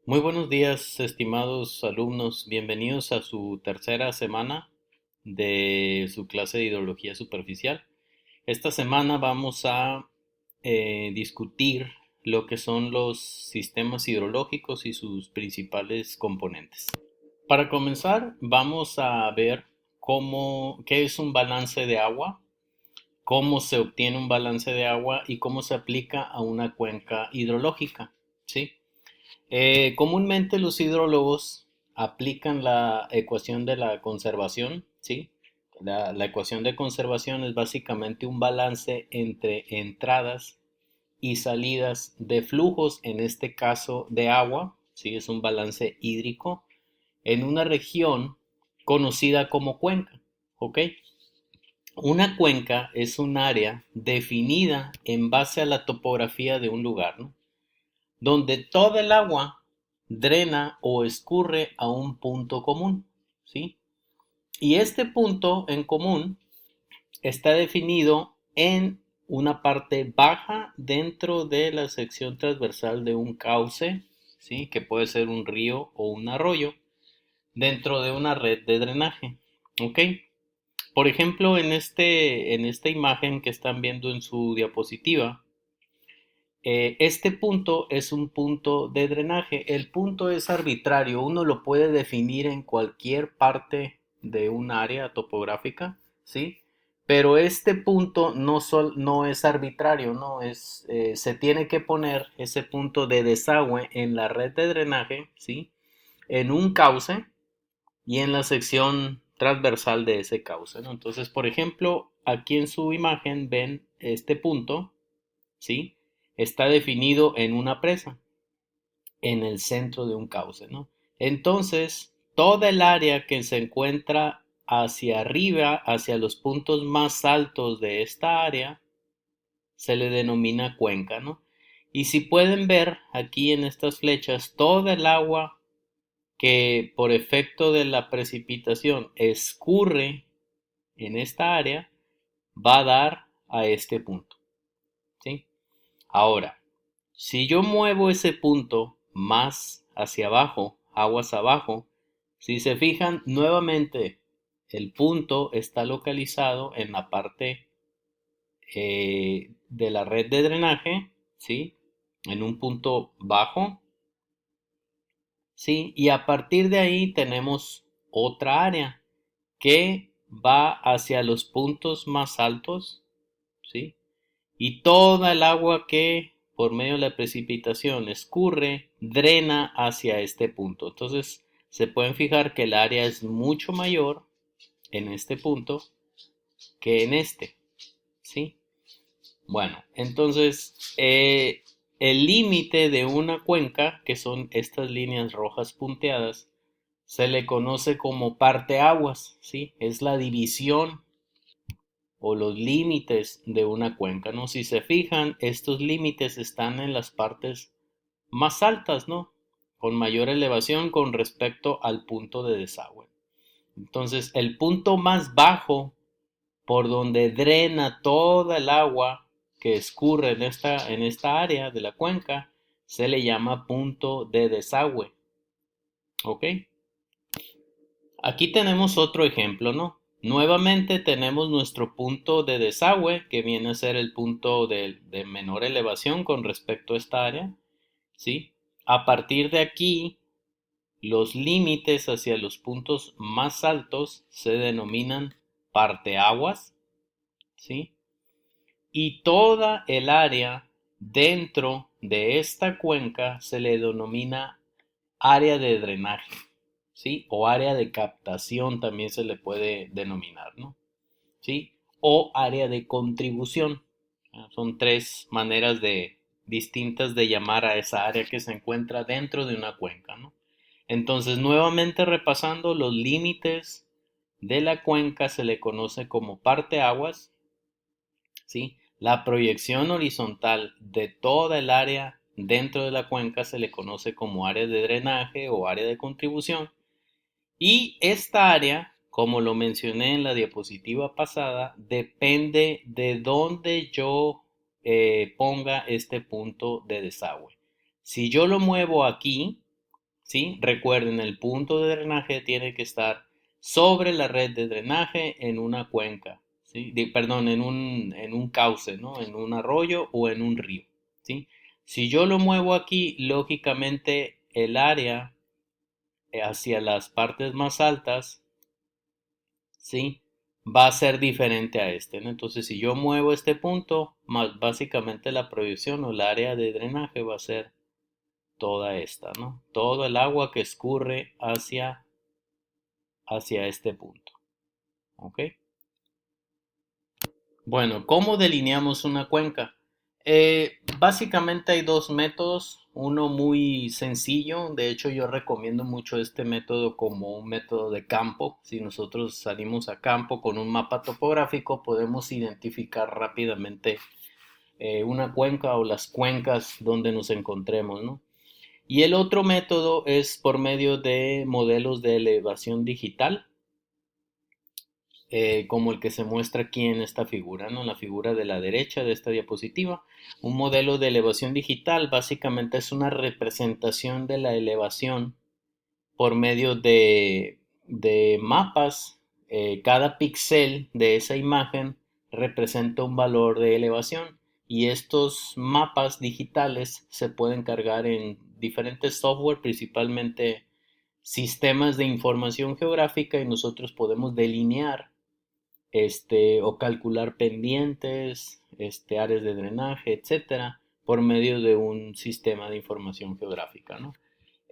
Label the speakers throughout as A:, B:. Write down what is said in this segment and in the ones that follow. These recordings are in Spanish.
A: Muy buenos días, estimados alumnos. Bienvenidos a su tercera semana de su clase de hidrología superficial. Esta semana vamos a discutir lo que son los sistemas hidrológicos y sus principales componentes. Para comenzar, vamos a ver qué es un balance de agua, cómo se obtiene un balance de agua y cómo se aplica a una cuenca hidrológica, ¿sí? Comúnmente los hidrólogos aplican la ecuación de la conservación, ¿sí? La ecuación de conservación es básicamente un balance entre entradas y salidas de flujos, en este caso de agua, ¿sí? Es un balance hídrico en una región conocida como cuenca, ¿ok? Una cuenca es un área definida en base a la topografía de un lugar, ¿no? Donde toda el agua drena o escurre a un punto común, ¿sí? Y este punto en común está definido en una parte baja dentro de la sección transversal de un cauce, ¿sí? Que puede ser un río o un arroyo, dentro de una red de drenaje, ¿ok? Por ejemplo, en esta imagen que están viendo en su diapositiva, este punto es un punto de drenaje. El punto es arbitrario, uno lo puede definir en cualquier parte de un área topográfica, ¿sí? Pero este punto no es arbitrario, no es, se tiene que poner ese punto de desagüe en la red de drenaje, ¿sí? En un cauce y en la sección transversal de ese cauce, ¿no? Entonces, por ejemplo, aquí en su imagen ven este punto, ¿sí? Está definido en una presa, en el centro de un cauce, ¿no? Entonces, toda el área que se encuentra hacia arriba, hacia los puntos más altos de esta área, se le denomina cuenca, ¿no? Y si pueden ver aquí en estas flechas, toda el agua que por efecto de la precipitación escurre en esta área va a dar a este punto, ¿sí? Ahora, si yo muevo ese punto más hacia abajo, aguas abajo, si se fijan, nuevamente el punto está localizado en la parte de la red de drenaje, ¿sí? En un punto bajo, ¿sí? Y a partir de ahí tenemos otra área que va hacia los puntos más altos, ¿sí? Y toda el agua que por medio de la precipitación escurre drena hacia este punto. Entonces se pueden fijar que el área es mucho mayor en este punto que en este, ¿sí? Bueno, entonces el límite de una cuenca, que son estas líneas rojas punteadas, se le conoce como parteaguas, ¿sí? Es la división o los límites de una cuenca, ¿no? Si se fijan, estos límites están en las partes más altas, ¿no? Con mayor elevación con respecto al punto de desagüe. Entonces, el punto más bajo por donde drena toda el agua que escurre en esta área de la cuenca se le llama punto de desagüe, ¿ok? Aquí tenemos otro ejemplo, ¿no? Nuevamente tenemos nuestro punto de desagüe, que viene a ser el punto de menor elevación con respecto a esta área, ¿sí? A partir de aquí, los límites hacia los puntos más altos se denominan parteaguas, ¿sí? Y toda el área dentro de esta cuenca se le denomina área de drenaje, ¿sí? O área de captación también se le puede denominar, ¿no? ¿Sí? O área de contribución. Son tres maneras distintas de llamar a esa área que se encuentra dentro de una cuenca, ¿no? Entonces, nuevamente repasando los límites de la cuenca se le conoce como parteaguas, ¿sí? La proyección horizontal de toda el área dentro de la cuenca se le conoce como área de drenaje o área de contribución. Y esta área, como lo mencioné en la diapositiva pasada, depende de dónde yo ponga este punto de desagüe. Si yo lo muevo aquí, ¿sí? Recuerden, el punto de drenaje tiene que estar sobre la red de drenaje en una cuenca, ¿sí? Perdón, en un cauce, ¿no? En un arroyo o en un río, ¿sí? Si yo lo muevo aquí, lógicamente el área hacia las partes más altas, ¿sí? Va a ser diferente a este, ¿no? Entonces, si yo muevo este punto, más básicamente la proyección o el área de drenaje va a ser toda esta, ¿no? Todo el agua que escurre hacia este punto, ¿ok? Bueno, ¿cómo delineamos una cuenca? Básicamente hay dos métodos, uno muy sencillo, de hecho yo recomiendo mucho este método como un método de campo. Si nosotros salimos a campo con un mapa topográfico podemos identificar rápidamente una cuenca o las cuencas donde nos encontremos, ¿no? Y el otro método es por medio de modelos de elevación digital, como el que se muestra aquí en esta figura, ¿no? En la figura de la derecha de esta diapositiva. Un modelo de elevación digital básicamente es una representación de la elevación por medio de mapas. Cada píxel de esa imagen representa un valor de elevación y estos mapas digitales se pueden cargar en diferentes software, principalmente sistemas de información geográfica, y nosotros podemos delinear o calcular pendientes, áreas de drenaje, etcétera, por medio de un sistema de información geográfica, ¿no?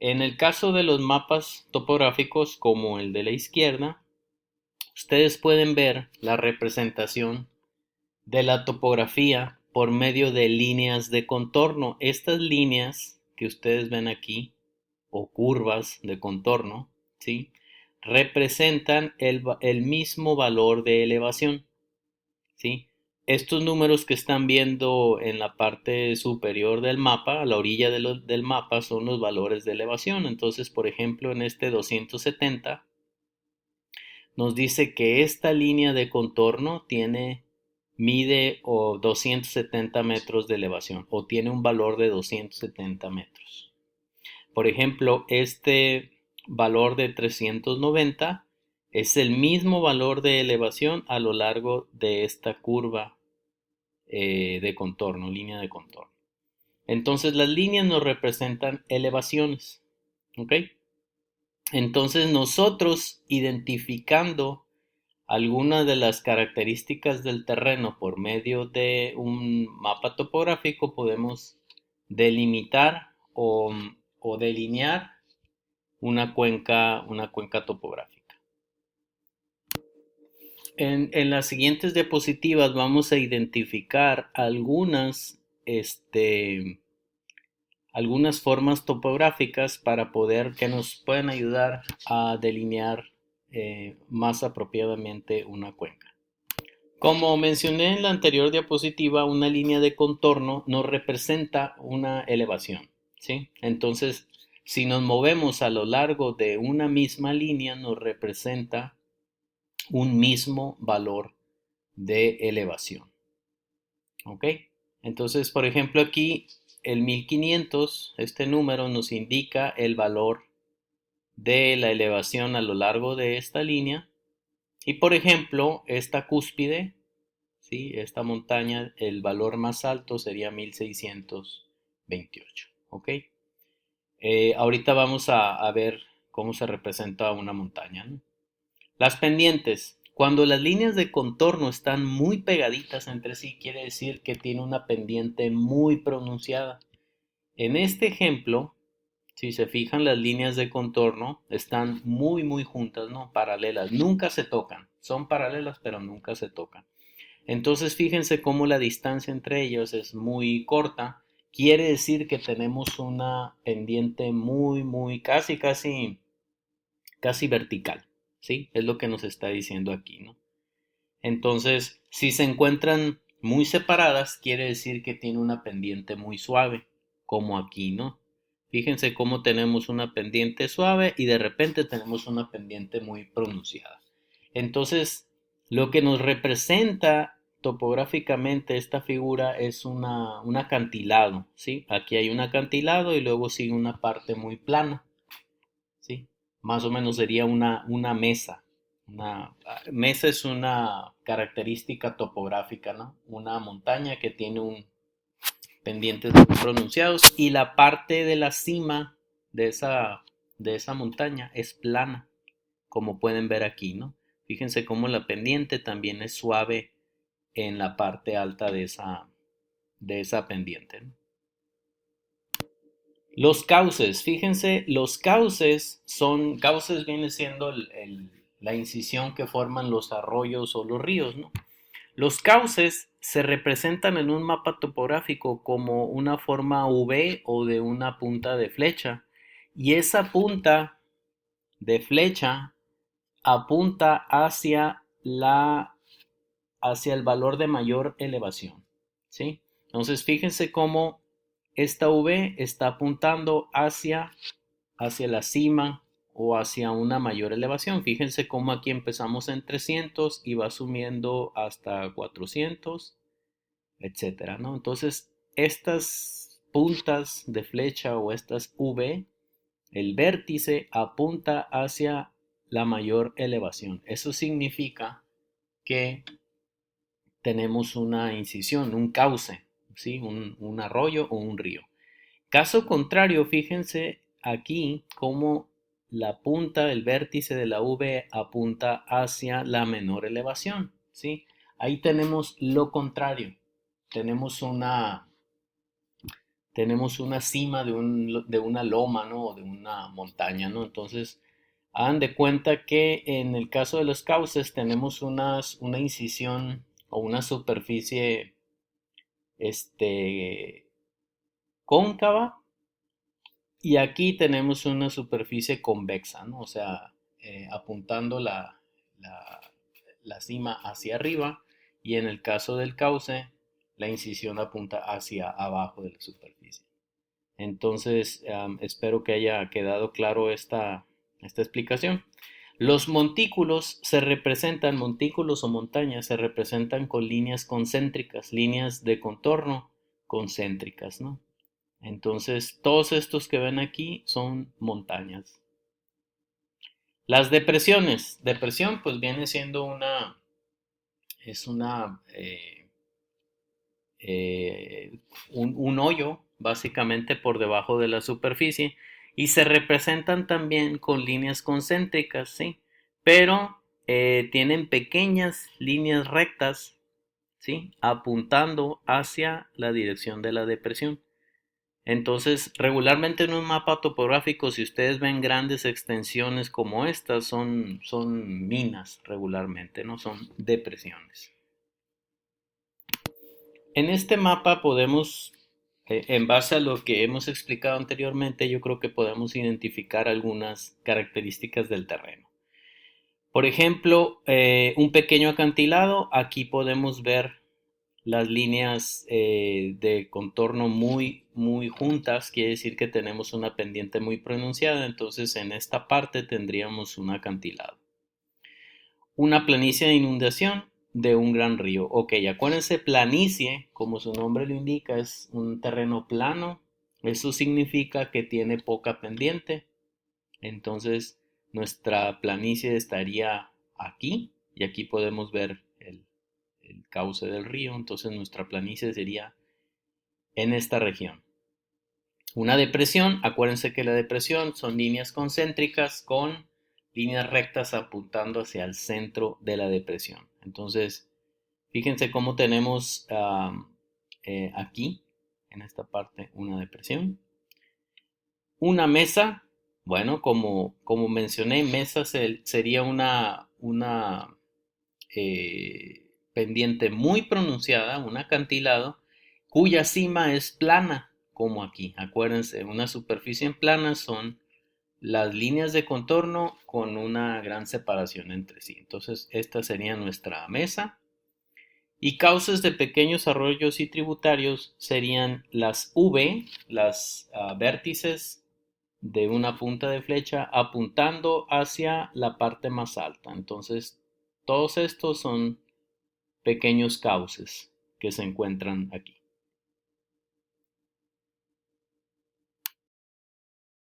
A: En el caso de los mapas topográficos, como el de la izquierda, ustedes pueden ver la representación de la topografía por medio de líneas de contorno. Estas líneas que ustedes ven aquí, o curvas de contorno, ¿sí? Representan el mismo valor de elevación, ¿sí? Estos números que están viendo en la parte superior del mapa, a la orilla del mapa, son los valores de elevación. Entonces, por ejemplo, en este 270 nos dice que esta línea de contorno mide 270 metros de elevación o tiene un valor de 270 metros. Por ejemplo, este valor de 390 es el mismo valor de elevación a lo largo de esta curva de contorno, línea de contorno. Entonces las líneas nos representan elevaciones, ¿ok? Entonces nosotros, identificando algunas de las características del terreno por medio de un mapa topográfico, podemos delimitar o delinear una cuenca topográfica. En las siguientes diapositivas vamos a identificar algunas formas topográficas para que nos puedan ayudar a delinear más apropiadamente una cuenca. Como mencioné en la anterior diapositiva, una línea de contorno nos representa una elevación, ¿sí? Entonces, si nos movemos a lo largo de una misma línea, nos representa un mismo valor de elevación, ¿ok? Entonces, por ejemplo, aquí el 1500, este número nos indica el valor de la elevación a lo largo de esta línea. Y por ejemplo, esta cúspide, ¿sí? Esta montaña, el valor más alto sería 1628, ¿ok? Ahorita vamos a ver cómo se representa una montaña, ¿no? Las pendientes. Cuando las líneas de contorno están muy pegaditas entre sí, quiere decir que tiene una pendiente muy pronunciada. En este ejemplo, si se fijan, las líneas de contorno están muy juntas, ¿no? Paralelas. Nunca se tocan. Son paralelas, pero nunca se tocan. Entonces, fíjense cómo la distancia entre ellos es muy corta. Quiere decir que tenemos una pendiente casi vertical, ¿sí? Es lo que nos está diciendo aquí, ¿no? Entonces, si se encuentran muy separadas, quiere decir que tiene una pendiente muy suave, como aquí, ¿no? Fíjense cómo tenemos una pendiente suave y de repente tenemos una pendiente muy pronunciada. Entonces, lo que nos representa topográficamente esta figura es un acantilado, ¿sí? Aquí hay un acantilado y luego sigue una parte muy plana. ¿sí? Más o menos sería una mesa. Una mesa es una característica topográfica, ¿no? Una montaña que tiene un pendientes muy pronunciados y la parte de la cima de esa montaña es plana, como pueden ver aquí, ¿no? Fíjense cómo la pendiente también es suave en la parte alta de esa pendiente, ¿no? Los cauces, fíjense, los cauces viene siendo la incisión que forman los arroyos o los ríos, ¿no? Los cauces se representan en un mapa topográfico como una forma V o de una punta de flecha. Y esa punta de flecha apunta hacia el valor de mayor elevación, ¿sí? Entonces, fíjense cómo esta V está apuntando hacia la cima o hacia una mayor elevación. Fíjense cómo aquí empezamos en 300 y va subiendo hasta 400, etcétera, ¿no? Entonces, estas puntas de flecha o estas V, el vértice apunta hacia la mayor elevación. Eso significa que tenemos una incisión, un cauce, ¿sí? Un arroyo o un río. Caso contrario, fíjense aquí cómo la punta, el vértice de la V apunta hacia la menor elevación, ¿sí? Ahí tenemos lo contrario. Tenemos una, tenemos una cima de una loma, ¿no? O de una montaña, ¿no? Entonces, hagan de cuenta que en el caso de los cauces tenemos una incisión o una superficie este, cóncava. Y aquí tenemos una superficie convexa, ¿no? O sea, apuntando la, la cima hacia arriba y en el caso del cauce, la incisión apunta hacia abajo de la superficie. Entonces, espero que haya quedado claro esta explicación. Los montículos o montañas se representan con líneas concéntricas, líneas de contorno concéntricas, ¿no? Entonces, todos estos que ven aquí son montañas. Las depresiones. Depresión, pues viene siendo es un hoyo, básicamente por debajo de la superficie, y se representan también con líneas concéntricas, ¿sí? Pero tienen pequeñas líneas rectas, ¿sí? Apuntando hacia la dirección de la depresión. Entonces, regularmente en un mapa topográfico, si ustedes ven grandes extensiones como estas, son minas regularmente, no son depresiones. En este mapa podemos, en base a lo que hemos explicado anteriormente, yo creo que podemos identificar algunas características del terreno. Por ejemplo, un pequeño acantilado, aquí podemos ver las líneas de contorno muy juntas, quiere decir que tenemos una pendiente muy pronunciada, entonces en esta parte tendríamos un acantilado. Una planicie de inundación de un gran río. Ok, acuérdense, planicie, como su nombre lo indica, es un terreno plano, eso significa que tiene poca pendiente, entonces nuestra planicie estaría aquí y aquí podemos ver el cauce del río, entonces nuestra planicie sería en esta región. Una depresión, acuérdense que la depresión son líneas concéntricas con líneas rectas apuntando hacia el centro de la depresión. Entonces, fíjense cómo tenemos aquí, en esta parte, una depresión. Una mesa, bueno, como mencioné, mesa sería una pendiente muy pronunciada, un acantilado, cuya cima es plana, como aquí. Acuérdense, una superficie en plana son las líneas de contorno con una gran separación entre sí. Entonces, esta sería nuestra mesa. Y cauces de pequeños arroyos y tributarios serían las V, las vértices de una punta de flecha apuntando hacia la parte más alta. Entonces, todos estos son pequeños cauces que se encuentran aquí.